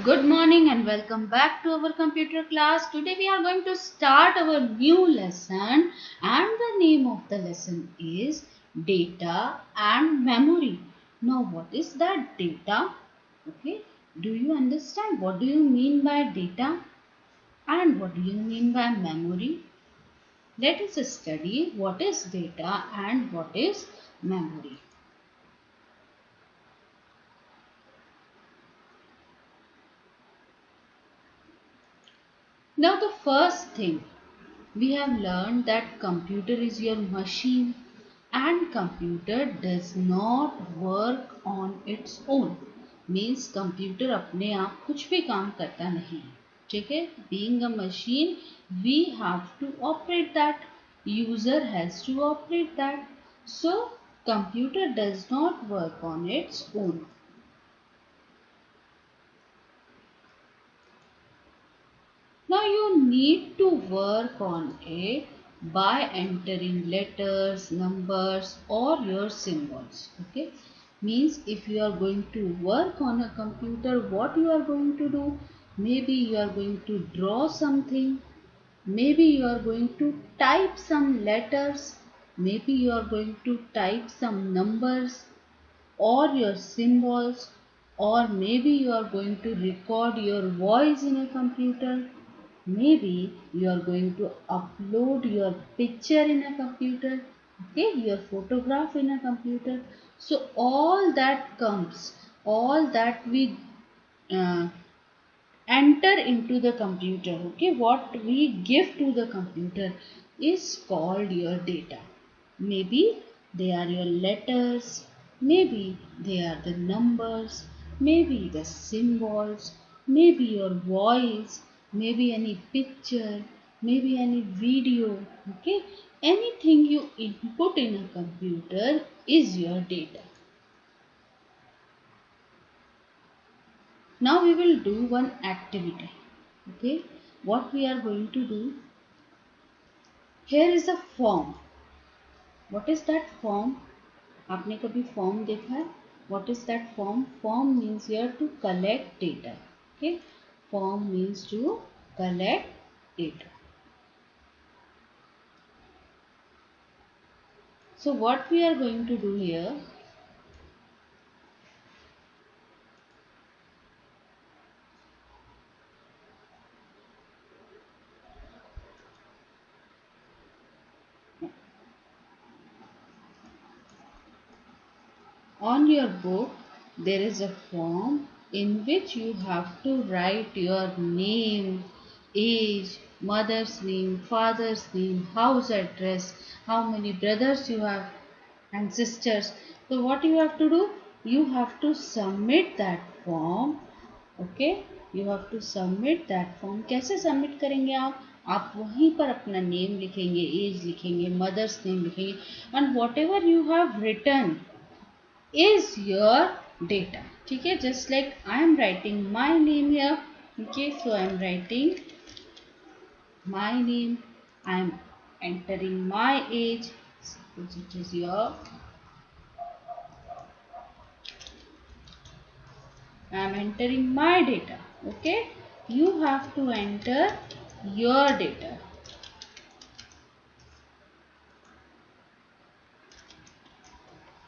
Good morning and welcome back to our computer class. Today we are going to start our new lesson and the name of the lesson is data and memory. Now what is that data? Okay, do you understand what do you mean by data and what do you mean by memory? Let us study what is data and what is memory. Now the first thing we have learned that computer is your machine and computer does not work on its own. Means computer अपने आप कुछ भी काम करता नहीं है. ठीक है? Being a machine, we have to operate that. User has to operate that. So computer does not work on its own. Now you need to work on it by entering letters, numbers or your symbols. Okay. Means if you are going to work on a computer, what you are going to do? Maybe you are going to draw something. Maybe you are going to type some letters. Maybe you are going to type some numbers or your symbols, or maybe you are going to record your voice in a computer. Maybe you are going to upload your picture in a computer, okay, your photograph in a computer. So all that comes, all that we uh, enter into the computer, okay, what we give to the computer is called your data. Maybe they are your letters, maybe they are the numbers, maybe the symbols, maybe your voice, maybe any picture, maybe any video, okay, anything you input in a computer is your data. Now we will do one activity. Okay, what we are going to do? Here is a form. What is that form? आपने कभी form देखा है? What is that form? Form means here to collect data. Okay, form means to collect data. So what we are going to do here? On your book there is a form in which you have to write your name, age, mother's name, father's name, house address, how many brothers you have and sisters. So what you have to do? You have to submit that form. Okay, you have to submit that form. कैसे submit करेंगे आप वहीं पर अपना name लिखेंगे, age लिखेंगे, mother's name लिखेंगे and whatever you have written is your data. ठीक है, just like I am writing my name here. Okay, so I am writing my name. I am entering my age, which it is your. I am entering my data. Okay, you have to enter your data.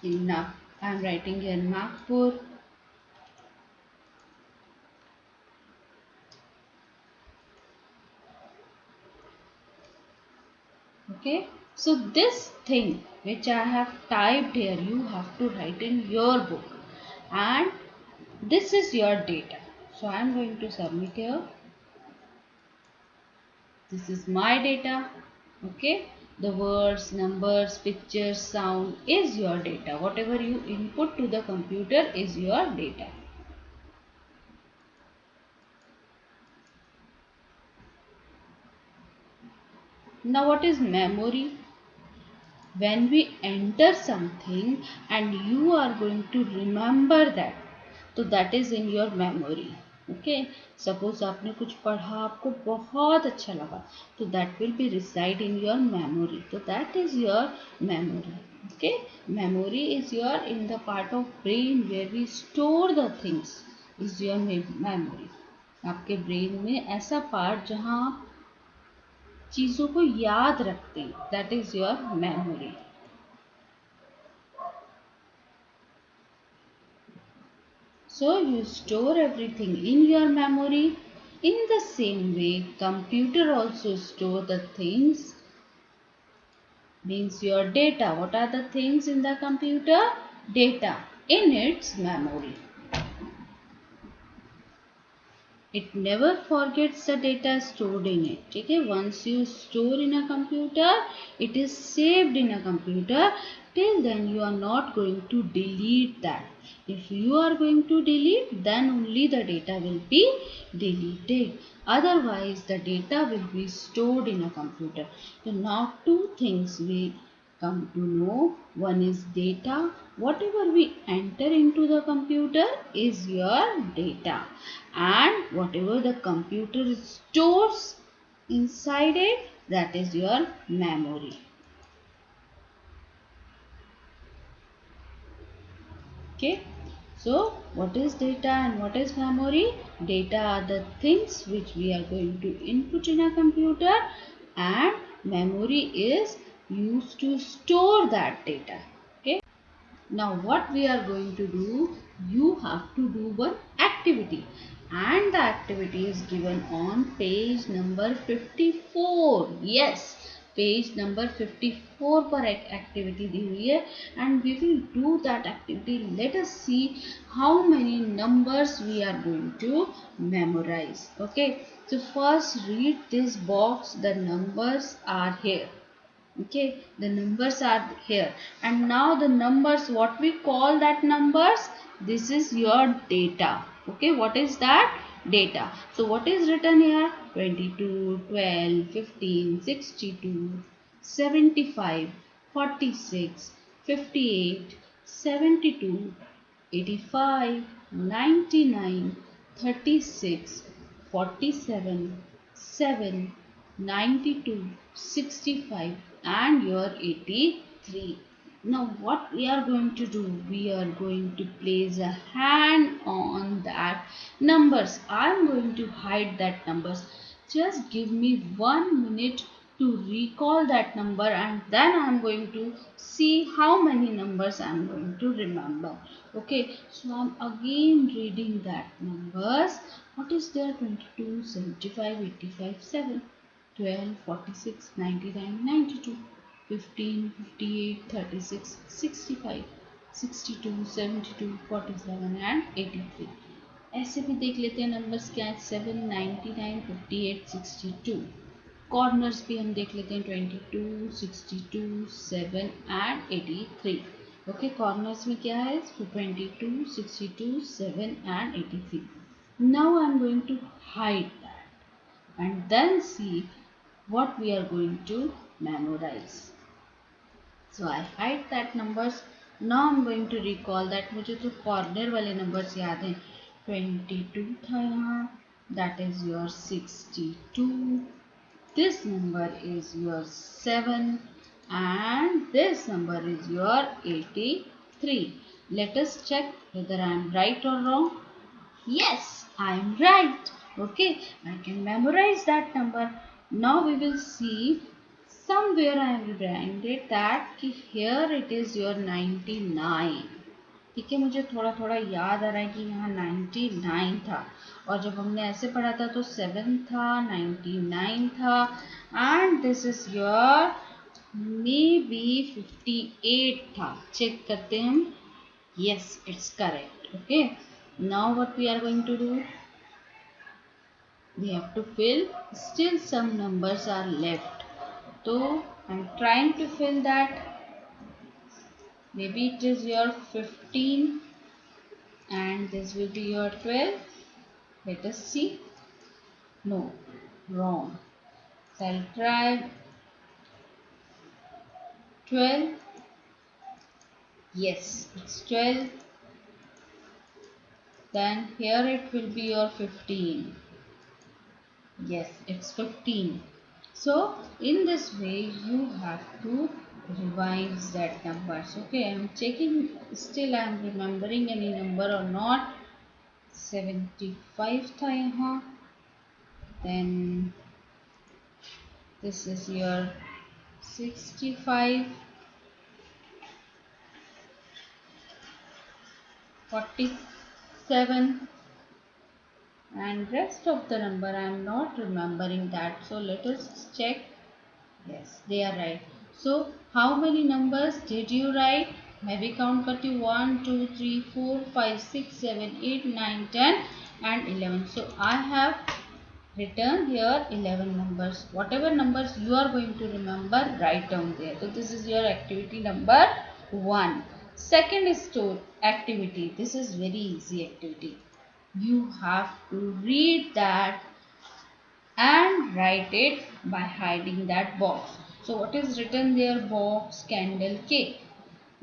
In I am writing here Nagpur. Okay, so this thing which I have typed here, you have to write in your book, and this is your data. So I am going to submit here. This is my data. Okay, the words, numbers, pictures, sound is your data. Whatever you input to the computer is your data. Now what is memory? When we enter something and you are going to remember that, तो that is in your memory. Okay, suppose आपने कुछ पढ़ा, आपको बहुत अच्छा लगा, तो that will be reside in your memory. So that is your memory. Okay, memory is your in the part of brain where we store the things. is your memory. आपके brain में ऐसा पार्ट जहां आप चीजों को याद रखते हैं, that is your memory. So you store everything in your memory. In the same way, computer also store the things, means your data. What are the things in the computer? Data in its memory. It never forgets the data stored in it. Okay? Once you store in a computer, it is saved in a computer. Till then you are not going to delete that. If you are going to delete, then only the data will be deleted. Otherwise, the data will be stored in a computer. So now two things we come to know. One is data. Whatever we enter into the computer is your data, and whatever the computer stores inside it, that is your memory. Okay, so what is data and what is memory? Data are the things which we are going to input in a computer, and memory is used to store that data. Okay, now what we are going to do, you have to do one activity, and the activity is given on page number 54. Yes, page number 54 पर एक activity दी हुई है, and we will do that activity. Let us see how many numbers we are going to memorize. Okay, so first read this box. The numbers are here. Okay, the numbers are here, and now the numbers, what we call that numbers, this is your data. Okay, what is that? Data. So what is written here? 22, 12, 15, 62, 75, 46, 58, 72, 85, 99, 36, 47, 7, 92, 65, and your 83. Now what we are going to do? We are going to place a hand on that numbers. I am going to hide that numbers. Just give me 1 minute to recall that number, and then I am going to see how many numbers I am going to remember. Okay, so I am again reading that numbers. What is there? 22, 75, 85, 7, 12, 46, 99, 92, 15, 58, 36, 65, 62, 72, 47 and 83. ऐसे भी देख लेते हैं numbers क्या है. 7, 99, 58, 62. Corners भी हम देख लेते हैं. 22, 62, 7 and 83. ओके, कॉर्नर्स में क्या है? 22, 62, 7 and 83. Now I am going to hide that and then see what we are going to memorize. So I hide that numbers. Now I am going to recall that. मुझे तो corner वाले numbers याद हैं. 22 था यहाँ, that is your 62. This number is your 7, and this number is your 83. Let us check whether I am right or wrong. Yes, I am right. Okay, I can memorize that number. Now we will see. Somewhere I have reminded that here it is your 99. ठीक है, मुझे थोड़ा थोड़ा याद आ रहा है कि यहाँ 99 था, और जब हमने ऐसे पढ़ा था तो 7 था, 99 था, and this is your maybe 58 था. चेक करते हैं हम. Yes, it's correct. Okay, now what we are going to do, we have to fill. Still some numbers are left, so I'm trying to fill that. Maybe it is your 15 and this will be your 12. Let us see. No, wrong. So I'll try 12. Yes, it's 12. Then here it will be your 15. Yes, it's 15. So in this way you have to revise that numbers. Okay, I'm checking still I am remembering any number or not. 75 था यहाँ. Then this is your 65, 47, and rest of the number I am not remembering that. So let us check. Yes, they are right. So how many numbers did you write? मैं भी count करती हूँ. 1, 2, 3, 4, 5, 6, 7, 8, 9, 10 and 11. So I have written here 11 numbers. Whatever numbers you are going to remember, write down there. So this is your activity number 1. Second is store activity. This is very easy activity. You have to read that and write it by hiding that box. So what is written there? Box, candle, cake,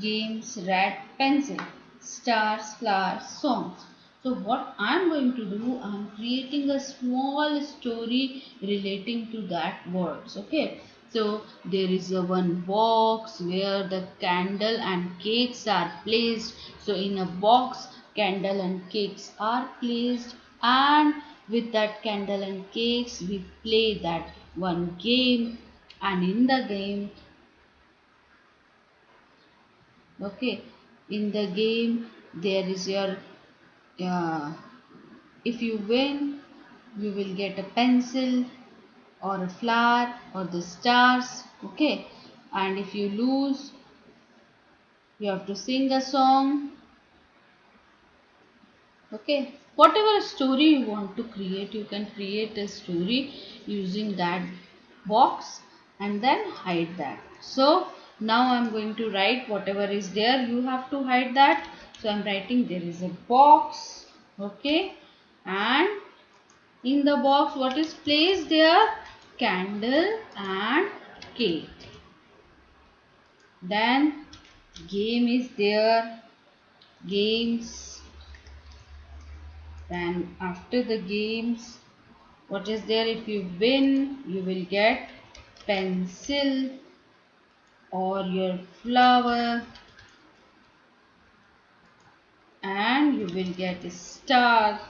games, rat, pencil, stars, flowers, songs. So what I am going to do, I am creating a small story relating to that words. Okay. So there is a one box where the candle and cakes are placed. So in a box, candle and cakes are placed, and with that candle and cakes we play that one game, and in the game, okay, in the game there is your uh, if you win you will get a pencil or a flower or the stars, okay, and if you lose you have to sing a song. Okay, whatever story you want to create, you can create a story using that box and then hide that. So now I am going to write whatever is there. You have to hide that. So I am writing there is a box. Okay, and in the box what is placed there? Candle and cake. Then game is there. Games. Then after the games, what is there? If you win, you will get pencil or your flower, and you will get a star.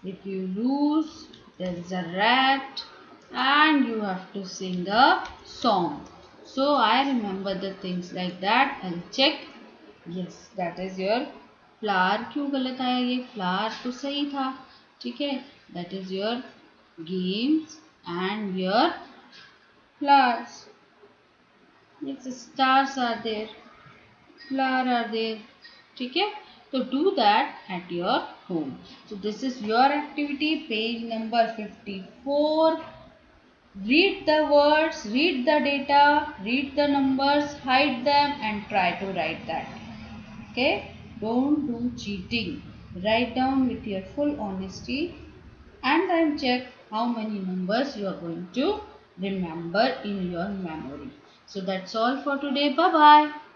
If you lose, there is a rat and you have to sing a song. So I remember the things like that. I'll check. Yes, that is your flower. क्यों गलत आया ये? Flower तो सही था. ठीक है, that is your games and your flowers. Its stars are there, flower are there. ठीक है, तो do that at your home. So this is your activity, page number 54. Read the words, read the data, read the numbers, hide them and try to write that. Okay, don't do cheating. Write down with your full honesty and then check how many numbers you are going to remember in your memory. So that's all for today. Bye bye.